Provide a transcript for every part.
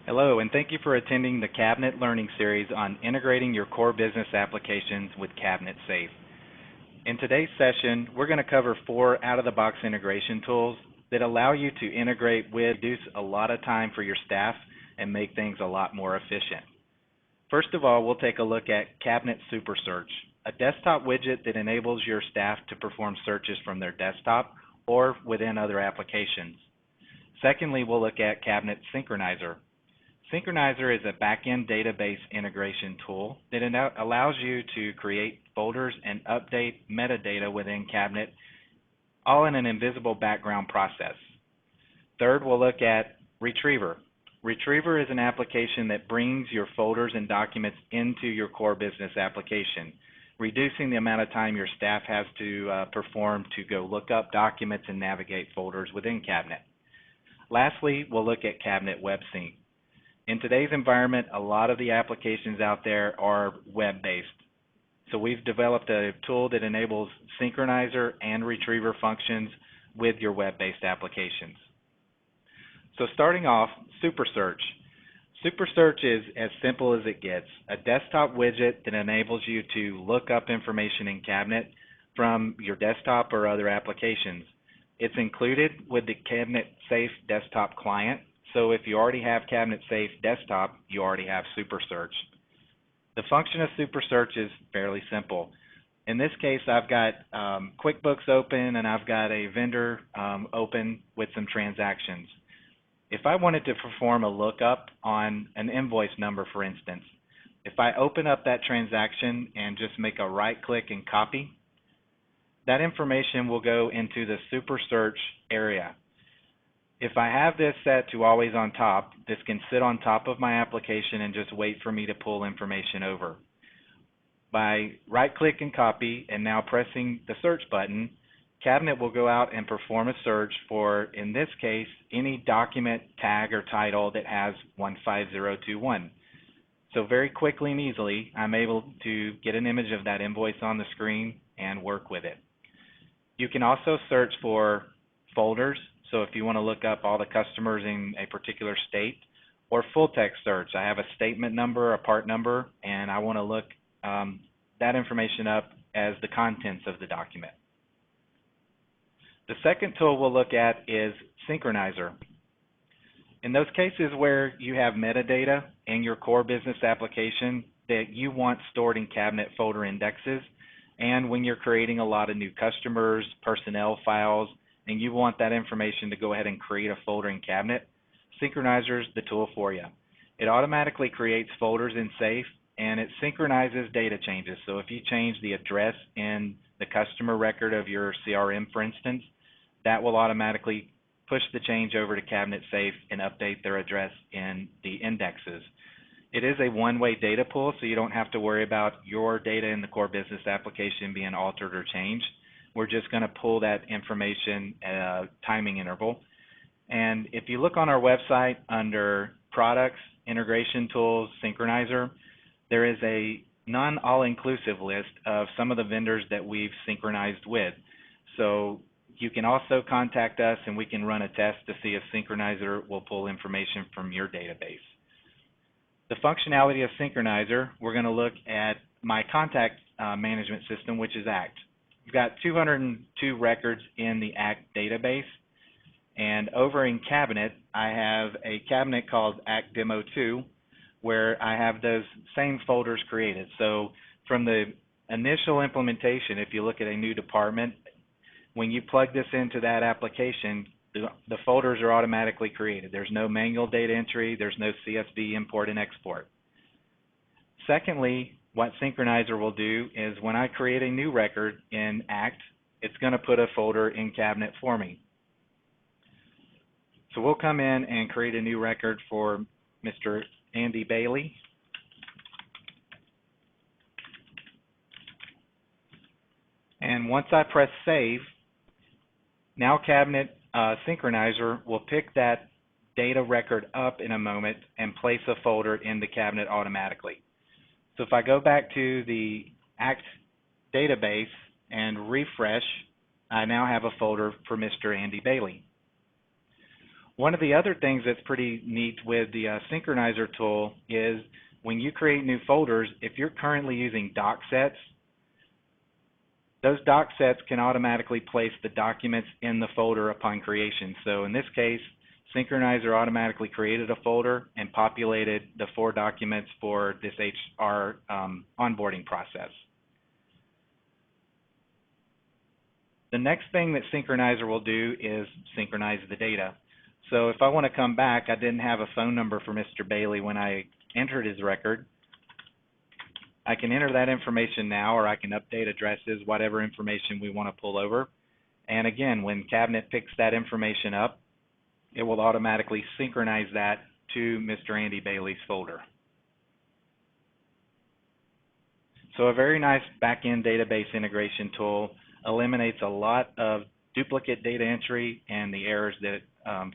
Hello, and thank you for attending the Cabinet Learning Series on integrating your core business applications with Cabinet Safe. In today's session, we're going to cover 4 out-of-the-box integration tools that allow you to integrate with, reduce a lot of time for your staff, and make things a lot more efficient. First of all, we'll take a look at Cabinet SuperSearch, a desktop widget that enables your staff to perform searches from their desktop or within other applications. Secondly, we'll look at Cabinet Synchronizer. Synchronizer is a back-end database integration tool that allows you to create folders and update metadata within Cabinet, all in an invisible background process. Third, we'll look at Retriever. Retriever is an application that brings your folders and documents into your core business application, reducing the amount of time your staff has to perform to go look up documents and navigate folders within Cabinet. Lastly, we'll look at Cabinet WebSync. In today's environment, a lot of the applications out there are web-based. So we've developed a tool that enables Synchronizer and Retriever functions with your web-based applications. So starting off, SuperSearch. SuperSearch is as simple as it gets, a desktop widget that enables you to look up information in Cabinet from your desktop or other applications. It's included with the Cabinet Safe desktop client. So if you already have Cabinet Safe desktop, you already have SuperSearch. The function of SuperSearch is fairly simple. In this case, I've got QuickBooks open and I've got a vendor open with some transactions. If I wanted to perform a lookup on an invoice number, for instance, if I open up that transaction and just make a right click and copy, that information will go into the SuperSearch area. If I have this set to always on top, this can sit on top of my application and just wait for me to pull information over. By right-click and copy and now pressing the search button, Cabinet will go out and perform a search for, in this case, any document tag or title that has 15021. So very quickly and easily, I'm able to get an image of that invoice on the screen and work with it. You can also search for folders. So if you want to look up all the customers in a particular state, or full text search, I have a statement number, a part number, and I want to look that information up as the contents of the document. The second tool we'll look at is Synchronizer. In those cases where you have metadata in your core business application that you want stored in Cabinet folder indexes, and when you're creating a lot of new customers, personnel files, and you want that information to go ahead and create a folder in Cabinet, Synchronizer is the tool for you. It automatically creates folders in Safe, and it synchronizes data changes. So if you change the address in the customer record of your CRM, for instance, that will automatically push the change over to Cabinet Safe and update their address in the indexes. It is a one-way data pool, so you don't have to worry about your data in the core business application being altered or changed. We're just going to pull that information at a timing interval. And if you look on our website under Products, Integration Tools, Synchronizer, there is a non-all-inclusive list of some of the vendors that we've synchronized with. So you can also contact us and we can run a test to see if Synchronizer will pull information from your database. The functionality of Synchronizer, we're going to look at my contact management system, which is ACT. We've got 202 records in the ACT database, and over in Cabinet, I have a cabinet called ACT Demo 2, where I have those same folders created. So from the initial implementation, if you look at a new department, when you plug this into that application, the folders are automatically created. There's no manual data entry, there's no CSV import and export. Secondly, what Synchronizer will do is when I create a new record in ACT, it's going to put a folder in Cabinet for me. So we'll come in and create a new record for Mr. Andy Bailey. And once I press Save, now Cabinet Synchronizer will pick that data record up in a moment and place a folder in the Cabinet automatically. So if I go back to the ACT database and refresh, I now have a folder for Mr. Andy Bailey. One of the other things that's pretty neat with the Synchronizer tool is when you create new folders, if you're currently using doc sets, those doc sets can automatically place the documents in the folder upon creation. So in this case, Synchronizer automatically created a folder and populated the 4 documents for this HR onboarding process. The next thing that Synchronizer will do is synchronize the data. So if I want to come back, I didn't have a phone number for Mr. Bailey when I entered his record. I can enter that information now, or I can update addresses, whatever information we want to pull over. And again, when Cabinet picks that information up, it will automatically synchronize that to Mr. Andy Bailey's folder. So a very nice back-end database integration tool eliminates a lot of duplicate data entry and the errors that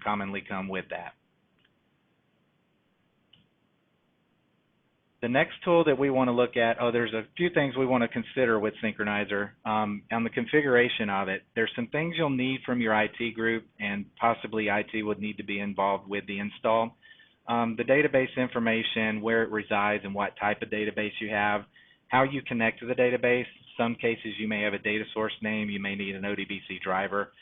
commonly come with that. The next tool that we want to look at, there's a few things we want to consider with Synchronizer. On the configuration of it, there's some things you'll need from your IT group, and possibly IT would need to be involved with the install. The database information, where it resides and what type of database you have, how you connect to the database. Some cases you may have a data source name, you may need an ODBC driver.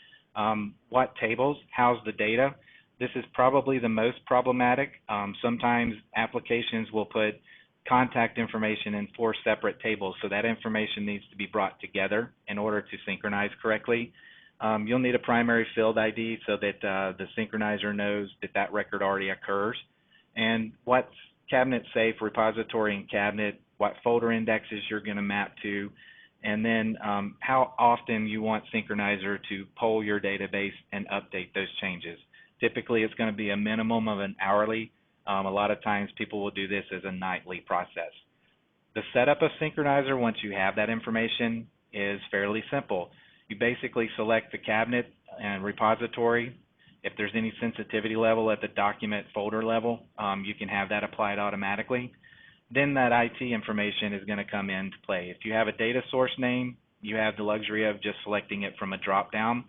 What tables house the data. This is probably the most problematic. Sometimes applications will put contact information in 4 separate tables, so that information needs to be brought together in order to synchronize correctly. You'll need a primary field ID so that the Synchronizer knows that that record already occurs, and what's cabinet safe, repository, and cabinet, what folder indexes you're going to map to, and then how often you want Synchronizer to poll your database and update those changes. Typically, it's going to be a minimum of an hourly. A lot of times people will do this as a nightly process. The setup of Synchronizer, once you have that information, is fairly simple. You basically select the cabinet and repository. If there's any sensitivity level at the document folder level, you can have that applied automatically. Then that IT information is going to come into play. If you have a data source name, you have the luxury of just selecting it from a drop-down.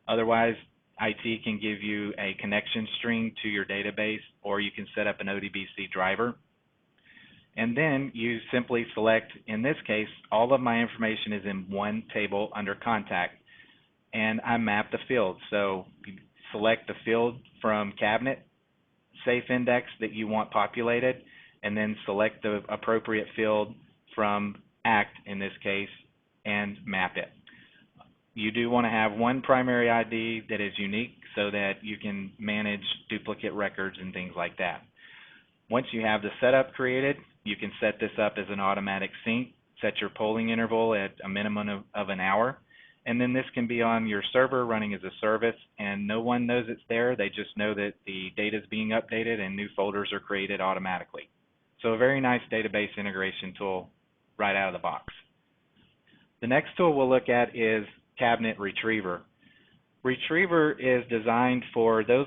Otherwise, IT can give you a connection string to your database, or you can set up an ODBC driver. And then you simply select, in this case, all of my information is in one table under contact, and I map the field. So you select the field from cabinet, safe index that you want populated, and then select the appropriate field from ACT, in this case, and map it. You do want to have one primary ID that is unique so that you can manage duplicate records and things like that. Once you have the setup created, you can set this up as an automatic sync, set your polling interval at a minimum of an hour, and then this can be on your server running as a service, and no one knows it's there. They just know that the data is being updated and new folders are created automatically. So a very nice database integration tool right out of the box. The next tool we'll look at is Cabinet Retriever. Retriever is designed for those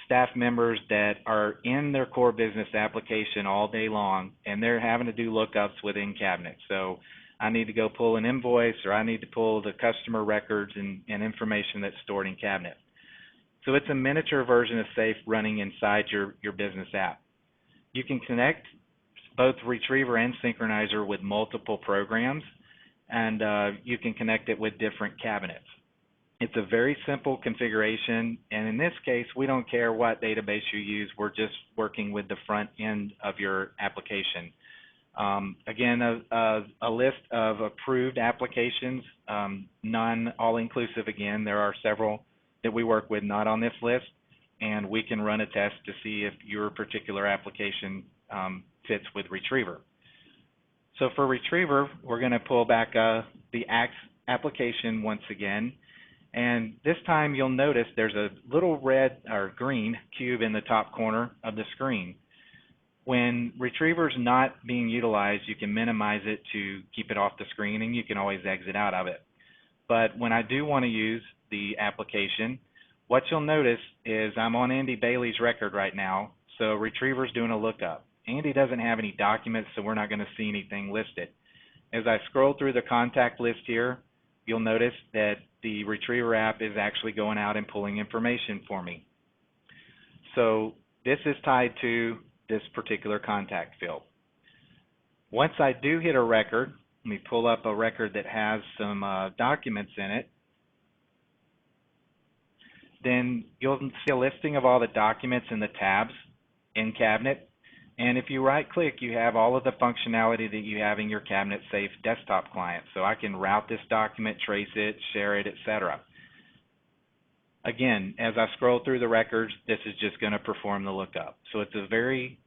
staff members that are in their core business application all day long and they're having to do lookups within Cabinet. So I need to go pull an invoice, or I need to pull the customer records and information that's stored in Cabinet. So it's a miniature version of SAFE running inside your business app. You can connect both Retriever and Synchronizer with multiple programs, and you can connect it with different cabinets. It's a very simple configuration, and in this case, we don't care what database you use. We're just working with the front end of your application. Again, a list of approved applications, none all-inclusive. Again, there are several that we work with not on this list, and we can run a test to see if your particular application fits with Retriever. So for Retriever, we're going to pull back the application once again, and this time you'll notice there's a little red or green cube in the top corner of the screen. When Retriever's not being utilized, you can minimize it to keep it off the screen, and you can always exit out of it. But when I do want to use the application, what you'll notice is I'm on Andy Bailey's record right now, so Retriever's doing a lookup. Andy doesn't have any documents, so we're not going to see anything listed. As I scroll through the contact list here, you'll notice that the Retriever app is actually going out and pulling information for me. So this is tied to this particular contact field. Once I do hit a record, let me pull up a record that has some documents in it, then you'll see a listing of all the documents in the tabs in Cabinet. And if you right-click, you have all of the functionality that you have in your Cabinet Safe desktop client. So I can route this document, trace it, share it, etc. Again, as I scroll through the records, this is just going to perform the lookup. So it's a very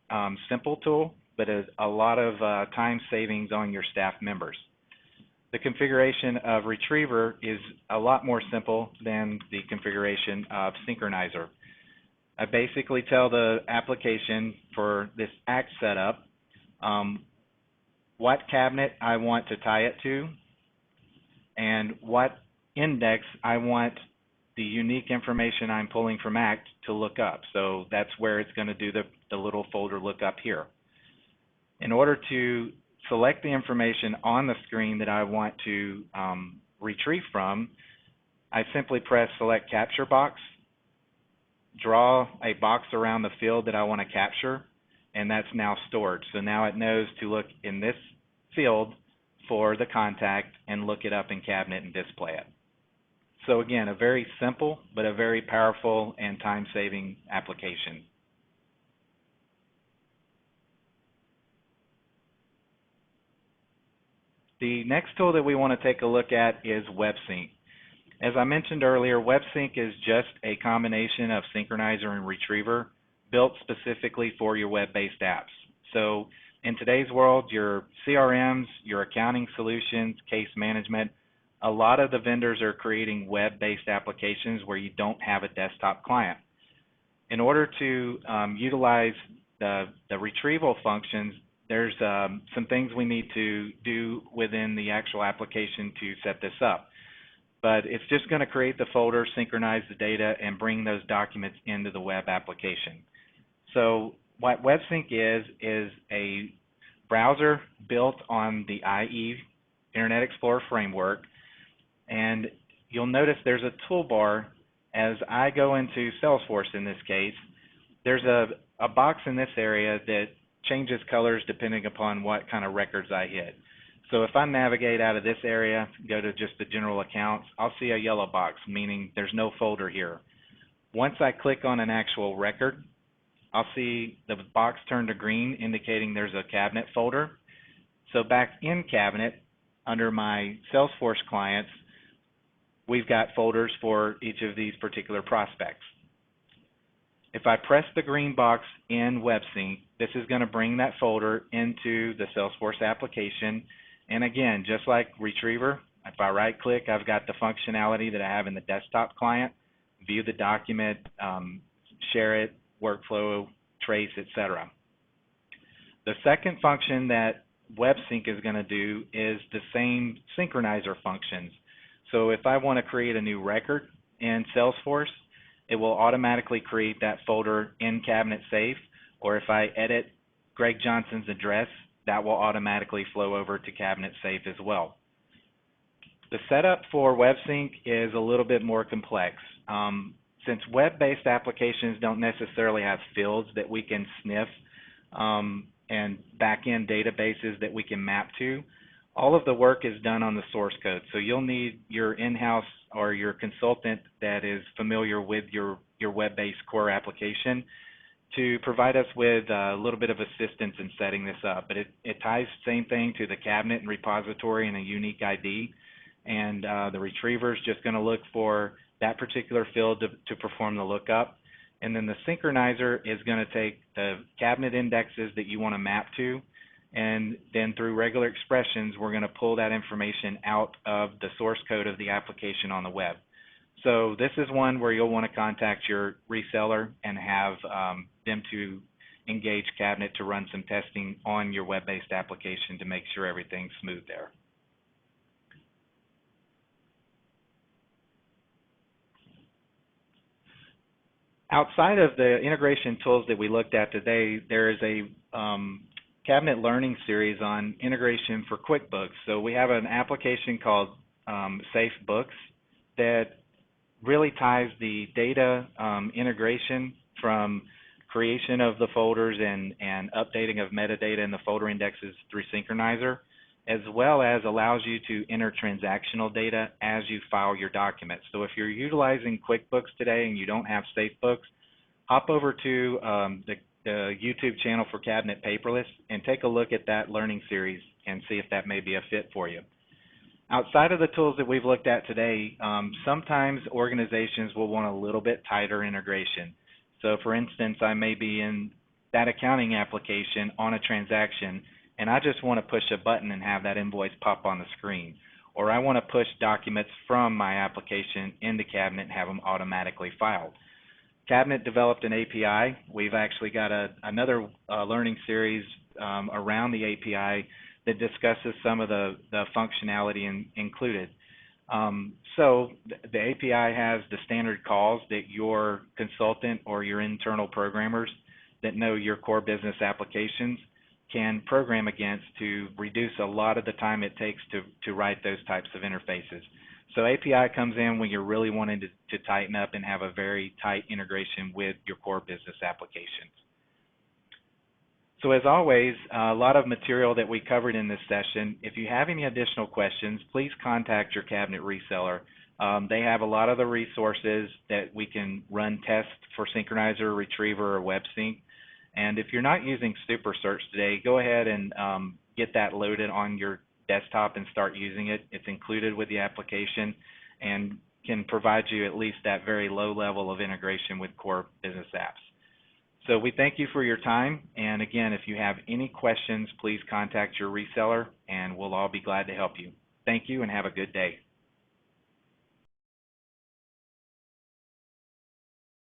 simple tool, but a lot of time savings on your staff members. The configuration of Retriever is a lot more simple than the configuration of Synchronizer. I basically tell the application for this ACT setup what cabinet I want to tie it to and what index I want the unique information I'm pulling from ACT to look up. So that's where it's going to do the little folder lookup here. In order to select the information on the screen that I want to retrieve from, I simply press Select Capture Box, draw a box around the field that I want to capture, and that's now stored. So now it knows to look in this field for the contact and look it up in Cabinet and display it. So again, a very simple but a very powerful and time-saving application. The next tool that we want to take a look at is WebSync. As I mentioned earlier, WebSync is just a combination of Synchronizer and Retriever built specifically for your web-based apps. So in today's world, your CRMs, your accounting solutions, case management, a lot of the vendors are creating web-based applications where you don't have a desktop client. In order to utilize the retrieval functions, there's some things we need to do within the actual application to set this up. But it's just going to create the folder, synchronize the data, and bring those documents into the web application. So what WebSync is a browser built on the IE, Internet Explorer framework, and you'll notice there's a toolbar. As I go into Salesforce in this case, there's a box in this area that changes colors depending upon what kind of records I hit. So if I navigate out of this area, go to just the general accounts, I'll see a yellow box, meaning there's no folder here. Once I click on an actual record, I'll see the box turn to green, indicating there's a cabinet folder. So back in Cabinet, under my Salesforce clients, we've got folders for each of these particular prospects. If I press the green box in WebSync, this is going to bring that folder into the Salesforce application. And again, just like Retriever, if I right-click, I've got the functionality that I have in the desktop client, view the document, share it, workflow, trace, etc. The second function that WebSync is going to do is the same Synchronizer functions. So if I want to create a new record in Salesforce, it will automatically create that folder in Cabinet Safe, or if I edit Greg Johnson's address, that will automatically flow over to Cabinet Safe as well. The setup for WebSync is a little bit more complex. Since web-based applications don't necessarily have fields that we can sniff and back-end databases that we can map to, all of the work is done on the source code. So you'll need your in-house or your consultant that is familiar with your web-based core application to provide us with a little bit of assistance in setting this up. But it ties the same thing to the cabinet and repository and a unique ID. And the retriever is just going to look for that particular field to perform the lookup. And then the synchronizer is going to take the cabinet indexes that you want to map to, and then through regular expressions, we're going to pull that information out of the source code of the application on the web. So this is one where you'll want to contact your reseller and have them to engage Cabinet to run some testing on your web-based application to make sure everything's smooth there. Outside of the integration tools that we looked at today, there is a Cabinet Learning series on integration for QuickBooks. So we have an application called Safe Books that really ties the data integration from creation of the folders and updating of metadata in the folder indexes through Synchronizer, as well as allows you to enter transactional data as you file your documents. So if you're utilizing QuickBooks today and you don't have SafeBooks, hop over to the YouTube channel for Cabinet Paperless and take a look at that learning series and see if that may be a fit for you. Outside of the tools that we've looked at today, sometimes organizations will want a little bit tighter integration. So for instance, I may be in that accounting application on a transaction and I just want to push a button and have that invoice pop on the screen. Or I want to push documents from my application into Cabinet and have them automatically filed. Cabinet developed an API. We've actually got another learning series around the API that discusses some of the functionality included. So the API has the standard calls that your consultant or your internal programmers that know your core business applications can program against to reduce a lot of the time it takes to write those types of interfaces. So API comes in when you're really wanting to tighten up and have a very tight integration with your core business applications. So as always, a lot of material that we covered in this session. If you have any additional questions, please contact your cabinet reseller. They have a lot of the resources that we can run tests for Synchronizer, Retriever, or WebSync. And if you're not using SuperSearch today, go ahead and get that loaded on your desktop and start using it. It's included with the application and can provide you at least that very low level of integration with core business apps. So we thank you for your time, and again, if you have any questions, please contact your reseller and we'll all be glad to help you. Thank you and have a good day.